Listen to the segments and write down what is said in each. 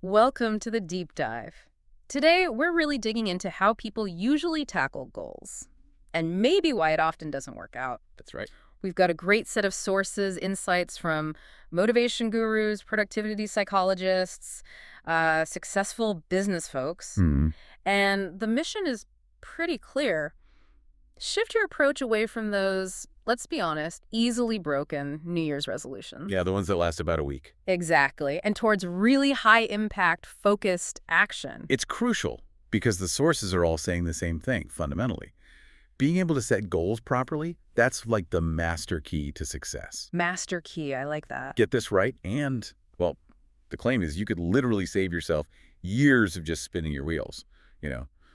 Welcome to the deep dive. Today, we're really digging into how people usually tackle goals and maybe why it often doesn't work out. That's right. We've got a great set of sources, insights from motivation gurus, productivity psychologists, successful business folks. Hmm. And the mission is pretty clear. Shift your approach away from those, let's be honest, easily broken New Year's resolutions. Yeah, the ones that last about a week. Exactly. And towards really high impact, focused action. It's crucial because the sources are all saying the same thing, fundamentally. Being able to set goals properly, that's like the master key to success. Master key. I like that. Get this right and, well, the claim is you could literally save yourself years of just spinning your wheels,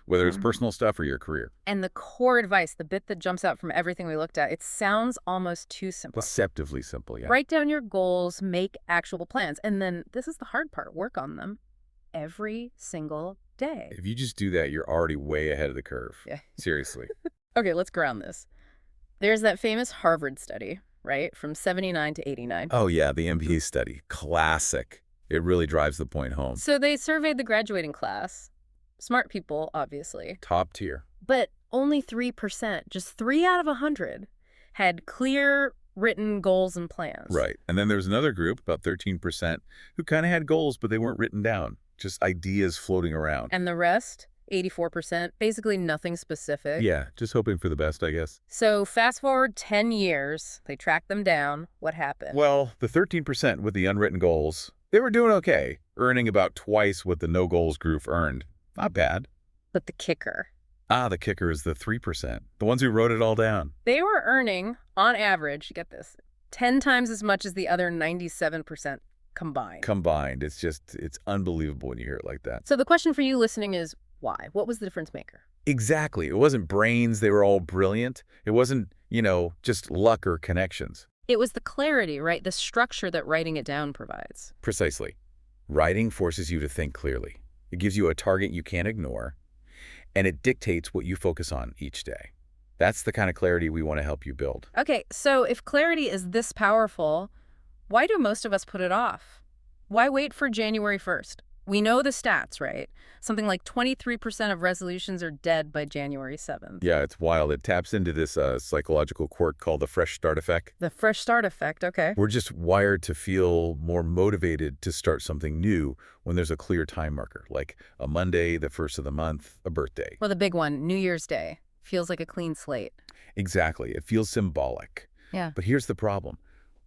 whether it's personal stuff or your career. And the core advice, the bit that jumps out from everything we looked at, it sounds almost too simple. Deceptively simple, yeah. Write down your goals, make actual plans, and then this is the hard part, work on them every single day. If you just do that, you're already way ahead of the curve. Yeah. Seriously. Okay, let's ground this. There's that famous Harvard study, right, from 79 to 89. Oh, yeah, the MBA study. Classic. It really drives the point home. So they surveyed the graduating class. Smart people, obviously. Top tier. But only 3%, just 3 out of 100, had clear written goals and plans. Right. And then there's another group, about 13%, who kind of had goals, but they weren't written down. Just ideas floating around. And the rest, 84%, basically nothing specific. Yeah, just hoping for the best, I guess. So fast forward 10 years, they tracked them down. What happened? Well, the 13% with the unwritten goals, they were doing okay, earning about twice what the no goals group earned. Not bad. But the kicker. The kicker is the 3%, the ones who wrote it all down. They were earning, on average, you get this, 10 times as much as the other 97% combined. Combined, it's unbelievable when you hear it like that. So the question for you listening is, why? What was the difference maker? Exactly. It wasn't brains, they were all brilliant. It wasn't, just luck or connections. It was the clarity, right? The structure that writing it down provides. Precisely. Writing forces you to think clearly. It gives you a target you can't ignore, and it dictates what you focus on each day. That's the kind of clarity we want to help you build. Okay, so if clarity is this powerful, why do most of us put it off? Why wait for January 1st? We know the stats, right? Something like 23% of resolutions are dead by January 7th. Yeah, it's wild. It taps into this psychological quirk called the fresh start effect. The fresh start effect, okay. We're just wired to feel more motivated to start something new when there's a clear time marker, like a Monday, the first of the month, a birthday. Well, the big one, New Year's Day, feels like a clean slate. Exactly. It feels symbolic. Yeah. But here's the problem.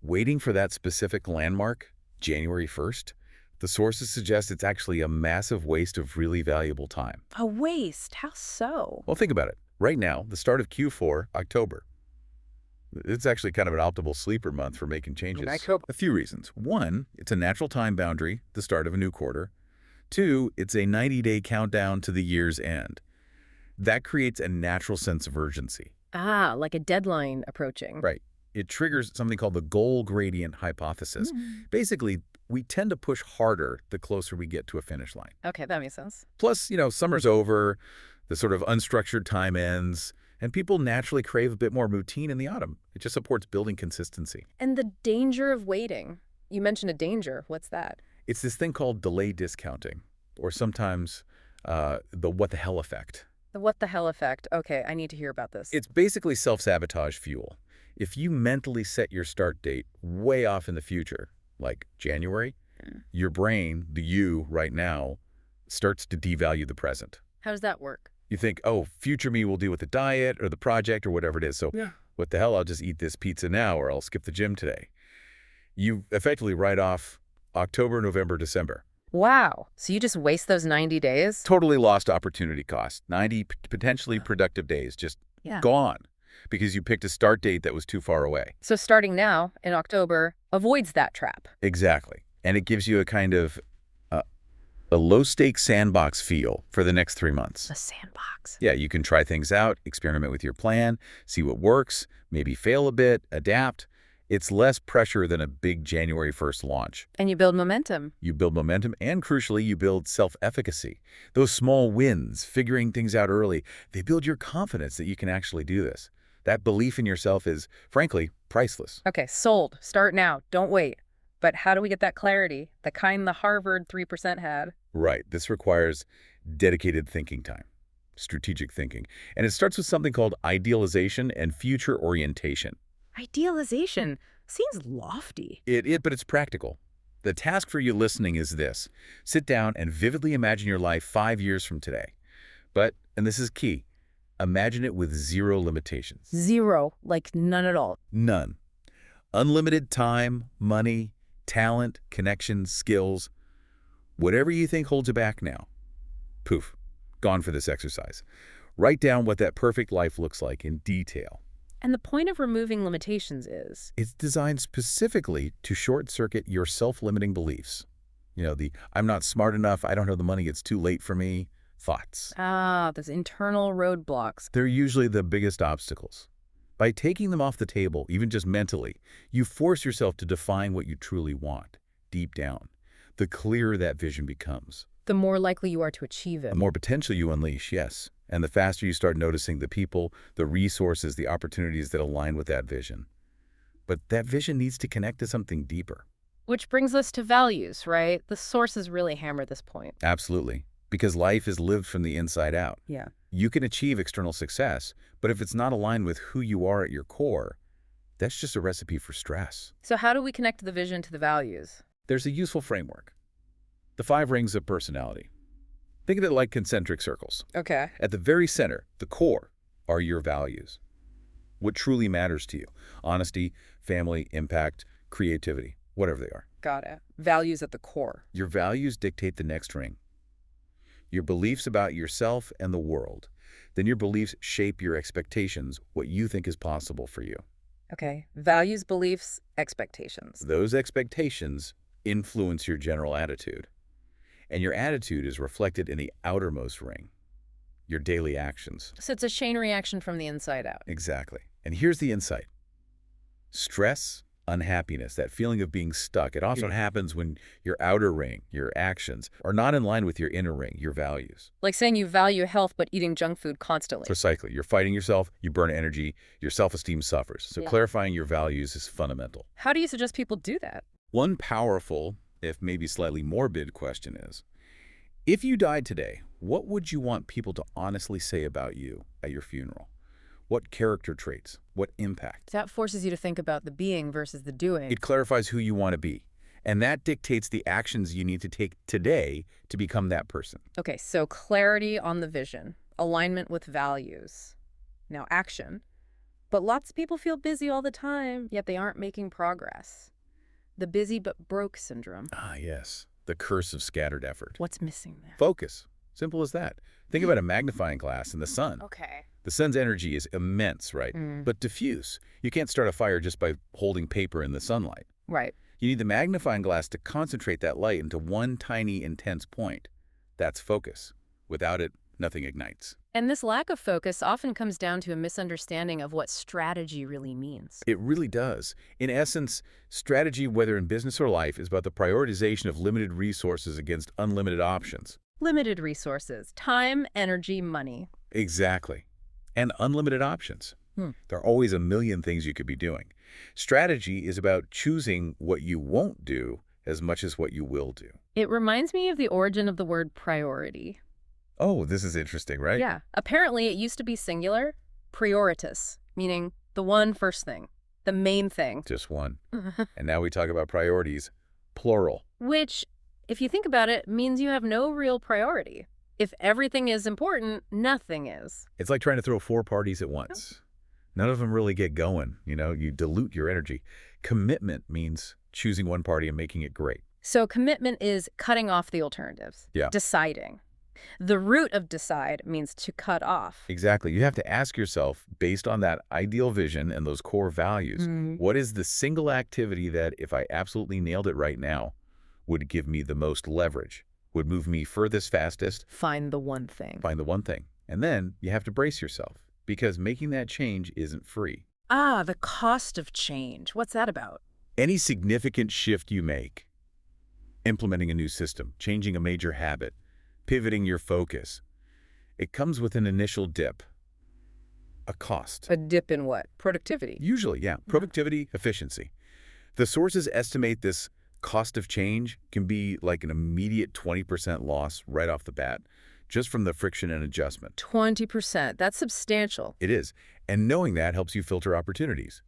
Waiting for that specific landmark, January 1st, the sources suggest it's actually a massive waste of really valuable time. A waste? How so? Well, think about it. Right now, the start of Q4, October. It's actually kind of an optimal sleeper month for making changes. A few reasons. One, it's a natural time boundary, the start of a new quarter. Two, it's a 90-day countdown to the year's end. That creates a natural sense of urgency. Ah, like a deadline approaching. Right. It triggers something called the goal gradient hypothesis. Basically, we tend to push harder the closer we get to a finish line. Okay, that makes sense. Plus, summer's over, the sort of unstructured time ends, and people naturally crave a bit more routine in the autumn. It just supports building consistency. And the danger of waiting. You mentioned a danger. What's that? It's this thing called delay discounting, or sometimes the what the hell effect. The what the hell effect. Okay, I need to hear about this. It's basically self-sabotage fuel. If you mentally set your start date way off in the future, like January, your brain, the you right now, starts to devalue the present. How does that work? You think, oh, future me will deal with the diet or the project or whatever it is. So what the hell, I'll just eat this pizza now or I'll skip the gym today. You effectively write off October, November, December. Wow. So you just waste those 90 days? Totally lost opportunity cost. 90 potentially productive days just gone because you picked a start date that was too far away. So starting now in October avoids that trap. Exactly. And it gives you a kind of a low-stakes sandbox feel for the next 3 months. A sandbox. Yeah, you can try things out, experiment with your plan, see what works, maybe fail a bit, adapt. It's less pressure than a big January 1st launch. And you build momentum. You build momentum, and crucially, you build self-efficacy. Those small wins, figuring things out early, they build your confidence that you can actually do this. That belief in yourself is, frankly, priceless. Okay, sold. Start now. Don't wait. But how do we get that clarity? The kind the Harvard 3% had. Right. This requires dedicated thinking time, strategic thinking. And it starts with something called idealization and future orientation. Idealization seems lofty. But it's practical. The task for you listening is this. Sit down and vividly imagine your life 5 years from today. But, and this is key, imagine it with zero limitations. Zero, like none at all. None. Unlimited time, money, talent, connections, skills, whatever you think holds you back now. Poof, gone for this exercise. Write down what that perfect life looks like in detail. And the point of removing limitations is? It's designed specifically to short-circuit your self-limiting beliefs. You know, the I'm not smart enough, I don't have the money, it's too late for me thoughts. Ah, those internal roadblocks. They're usually the biggest obstacles. By taking them off the table, even just mentally, you force yourself to define what you truly want, deep down. The clearer that vision becomes. The more likely you are to achieve it. The more potential you unleash, yes. And the faster you start noticing the people, the resources, the opportunities that align with that vision. But that vision needs to connect to something deeper. Which brings us to values, right? The sources really hammer this point. Absolutely. Because life is lived from the inside out. Yeah. You can achieve external success, but if it's not aligned with who you are at your core, that's just a recipe for stress. So how do we connect the vision to the values? There's a useful framework. The 5 rings of personality. Think of it like concentric circles. Okay. At the very center, the core, are your values. What truly matters to you. Honesty, family, impact, creativity, whatever they are. Got it. Values at the core. Your values dictate the next ring. Your beliefs about yourself and the world. Then your beliefs shape your expectations, what you think is possible for you. Okay. Values, beliefs, expectations. Those expectations influence your general attitude. And your attitude is reflected in the outermost ring, your daily actions. So it's a chain reaction from the inside out. Exactly. And here's the insight. Stress, unhappiness, that feeling of being stuck, it often happens when your outer ring, your actions, are not in line with your inner ring, your values. Like saying you value health but eating junk food constantly. Precisely. You're fighting yourself, you burn energy, your self-esteem suffers. So Yeah. clarifying your values is fundamental. How do you suggest people do that? One powerful, if maybe slightly morbid question is, if you died today, what would you want people to honestly say about you at your funeral? What character traits? What impact? That forces you to think about the being versus the doing. It clarifies who you want to be. And that dictates the actions you need to take today to become that person. Okay, so clarity on the vision, alignment with values. Now action. But lots of people feel busy all the time, yet they aren't making progress. The busy but broke syndrome. Ah, yes. The curse of scattered effort. What's missing there? Focus. Simple as that. Think about a magnifying glass in the sun. Okay. The sun's energy is immense, right? But diffuse. You can't start a fire just by holding paper in the sunlight. Right. You need the magnifying glass to concentrate that light into one tiny, intense point. That's focus. Without it, nothing ignites. And this lack of focus often comes down to a misunderstanding of what strategy really means. It really does. In essence, strategy, whether in business or life, is about the prioritization of limited resources against unlimited options. Limited resources, time, energy, money. Exactly. And unlimited options. There are always a million things you could be doing. Strategy is about choosing what you won't do as much as what you will do. It reminds me of the origin of the word priority. Oh, this is interesting, right? Yeah. Apparently, it used to be singular, prioritas, meaning the one first thing, the main thing. Just one. And now we talk about priorities, plural. Which, if you think about it, means you have no real priority. If everything is important, nothing is. It's like trying to throw 4 parties at once. None of them really get going. You know, you dilute your energy. Commitment means choosing one party and making it great. So commitment is cutting off the alternatives. Yeah. Deciding. The root of decide means to cut off. Exactly. You have to ask yourself, based on that ideal vision and those core values, what is the single activity that, if I absolutely nailed it right now, would give me the most leverage, would move me furthest, fastest? Find the one thing. Find the one thing. And then you have to brace yourself, because making that change isn't free. Ah, the cost of change. What's that about? Any significant shift you make, implementing a new system, changing a major habit, pivoting your focus, it comes with an initial dip, a cost. A dip in what? Productivity. Usually, yeah. Productivity, efficiency. The sources estimate this Cost of change can be like an immediate 20% loss right off the bat, just from the friction and adjustment. 20%, that's substantial. It is. And knowing that helps you filter opportunities.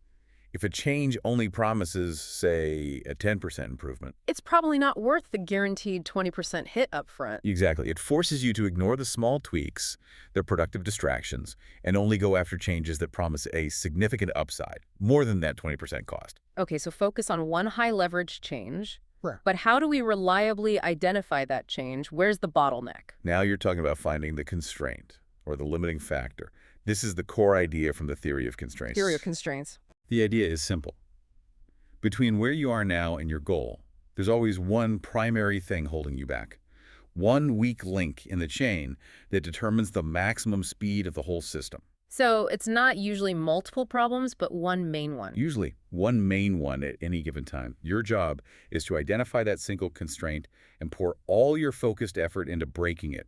If a change only promises, say, a 10% improvement. It's probably not worth the guaranteed 20% hit up front. Exactly. It forces you to ignore the small tweaks, the productive distractions, and only go after changes that promise a significant upside, more than that 20% cost. Okay, so focus on one high leverage change. Right. But how do we reliably identify that change? Where's the bottleneck? Now you're talking about finding the constraint, or the limiting factor. This is the core idea from the theory of constraints. Theory of constraints. The idea is simple. Between where you are now and your goal, there's always one primary thing holding you back. One weak link in the chain that determines the maximum speed of the whole system. So it's not usually multiple problems, but one main one. Usually one main one at any given time. Your job is to identify that single constraint and pour all your focused effort into breaking it,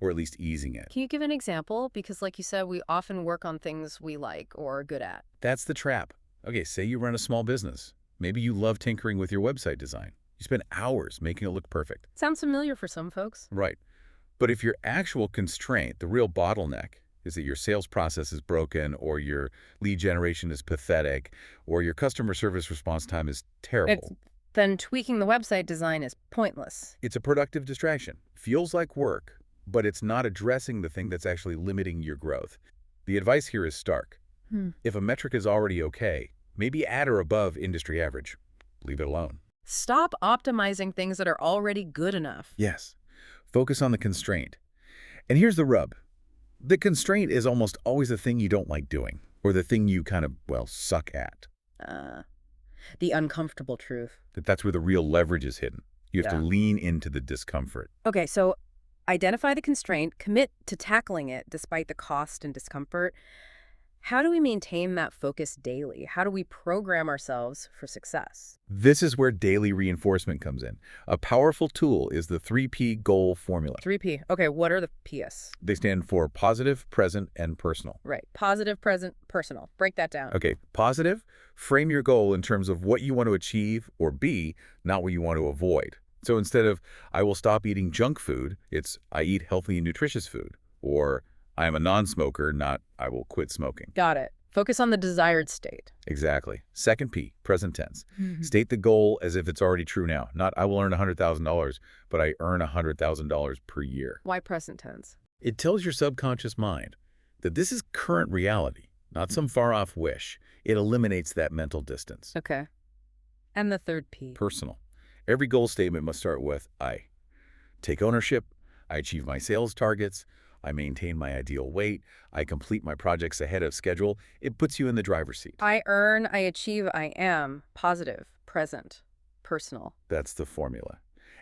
or at least easing it. Can you give an example? Because like you said, we often work on things we like or are good at. That's the trap. Okay, say you run a small business. Maybe you love tinkering with your website design. You spend hours making it look perfect. Sounds familiar for some folks. Right. But if your actual constraint, the real bottleneck, is that your sales process is broken, or your lead generation is pathetic, or your customer service response time is terrible, then tweaking the website design is pointless. it's a productive distraction. Feels like work, but it's not addressing the thing that's actually limiting your growth. The advice here is stark. If a metric is already okay, maybe at or above industry average. Leave it alone. Stop optimizing things that are already good enough. Yes. Focus on the constraint. And here's the rub. The constraint is almost always the thing you don't like doing, or the thing you kind of, well, suck at. The uncomfortable truth. That's where the real leverage is hidden. You have to lean into the discomfort. Okay, so identify the constraint, commit to tackling it despite the cost and discomfort. How do we maintain that focus daily? How do we program ourselves for success? This is where daily reinforcement comes in. A powerful tool is the 3P goal formula. 3P. Okay, what are the Ps? They stand for positive, present, and personal. Right. Positive, present, personal. Break that down. Okay, positive, frame your goal in terms of what you want to achieve, or B, not what you want to avoid. So instead of, I will stop eating junk food, it's, I eat healthy and nutritious food. Or, I am a non-smoker, not I will quit smoking. Got it. Focus on the desired state. Exactly. Second P, present tense. State the goal as if it's already true now. Not I will earn $100,000, but I earn $100,000 per year. Why present tense? It tells your subconscious mind that this is current reality, not some far-off wish. It eliminates that mental distance. Okay. And the third P? Personal. Every goal statement must start with I. Take ownership. I achieve my sales targets. I maintain my ideal weight. I complete my projects ahead of schedule. It puts you in the driver's seat. I earn, I achieve, I am. Positive, present, personal. That's the formula.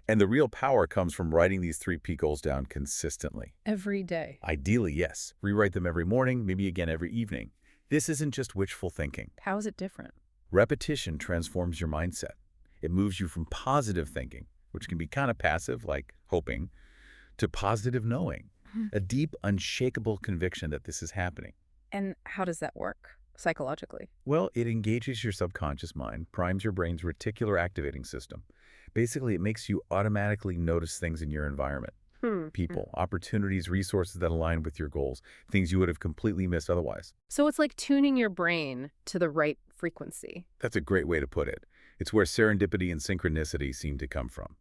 And the real power comes from writing these 3P goals down consistently. Every day. Ideally, yes. Rewrite them every morning, maybe again every evening. This isn't just wishful thinking. How is it different? Repetition transforms your mindset. It moves you from positive thinking, which can be kind of passive, like hoping, to positive knowing. A deep, unshakable conviction that this is happening. And how does that work psychologically? Well, it engages your subconscious mind, primes your brain's reticular activating system. Basically, it makes you automatically notice things in your environment. People, opportunities, resources that align with your goals, things you would have completely missed otherwise. So it's like tuning your brain to the right frequency. That's a great way to put it. It's where serendipity and synchronicity seem to come from.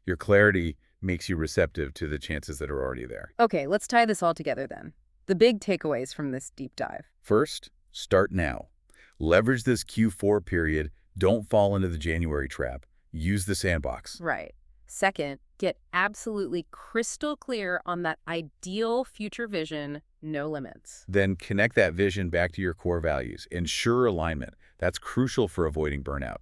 Your clarity makes you receptive to the chances that are already there. Okay, let's tie this all together then. The big takeaways from this deep dive. First, start now. Leverage this Q4 period. Don't fall into the January trap. Use the sandbox. Right. Second, get absolutely crystal clear on that ideal future vision, no limits. Then connect that vision back to your core values. Ensure alignment. That's crucial for avoiding burnout.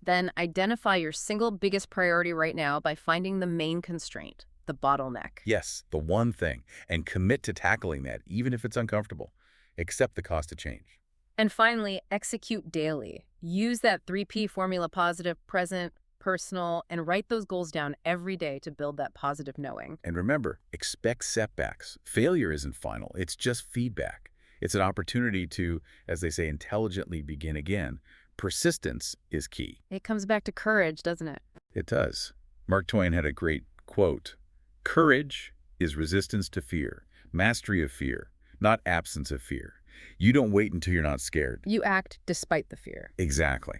Then identify your single biggest priority right now by finding the main constraint, the bottleneck. Yes, the one thing. And commit to tackling that, even if it's uncomfortable. Accept the cost of change. And finally, execute daily. Use that 3P formula: positive, present, personal, and write those goals down every day to build that positive knowing. And remember, expect setbacks. Failure isn't final. It's just feedback. It's an opportunity to, as they say, intelligently begin again. Persistence is key. It comes back to courage, doesn't it? It does. Mark Twain had a great quote: "Courage is resistance to fear, mastery of fear, not absence of fear. You don't wait until you're not scared." You act despite the fear. Exactly.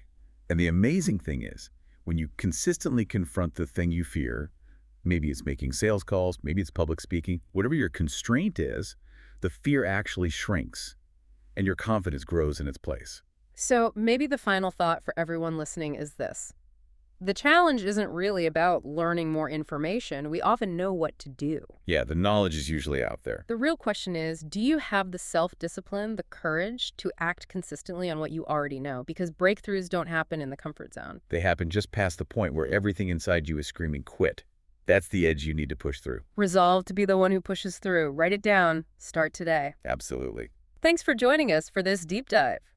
And the amazing thing is, when you consistently confront the thing you fear, maybe it's making sales calls, maybe it's public speaking, whatever your constraint is, the fear actually shrinks and your confidence grows in its place. So maybe the final thought for everyone listening is this. The challenge isn't really about learning more information. We often know what to do. Yeah, the knowledge is usually out there. The real question is, do you have the self-discipline, the courage to act consistently on what you already know? Because breakthroughs don't happen in the comfort zone. They happen just past the point where everything inside you is screaming, quit. That's the edge you need to push through. Resolve to be the one who pushes through. Write it down. Start today. Absolutely. Thanks for joining us for this deep dive.